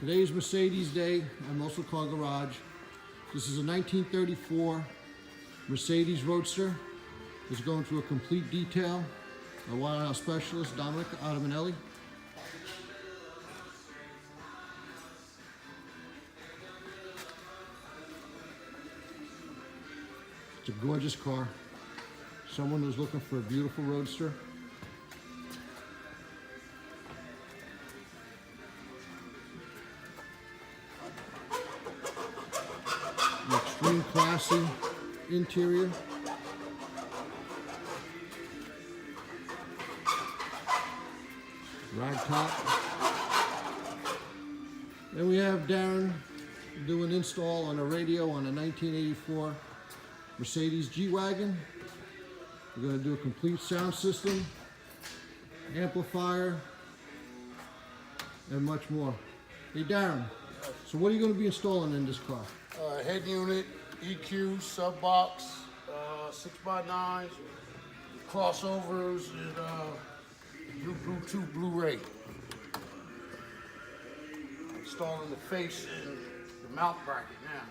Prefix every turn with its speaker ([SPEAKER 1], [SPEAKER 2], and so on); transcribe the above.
[SPEAKER 1] Today is Mercedes Day at Muscle Car Garage. This is a 1934 Mercedes Roadster. It's going through a complete detail by one of our specialists, Dominic Ottamanelli. It's a gorgeous car. Someone who's looking for a beautiful Roadster. An extreme classy interior. Rag top. Then we have Darren do an install on a radio on a 1984 Mercedes G-Wagon. We're going to do a complete sound system, amplifier, and much more. Hey Darren, so what are you going to be installing in this car?
[SPEAKER 2] Head unit, EQ, sub box, 6x9s, crossovers, and Bluetooth Blu-ray. Installing the face and the mount bracket now.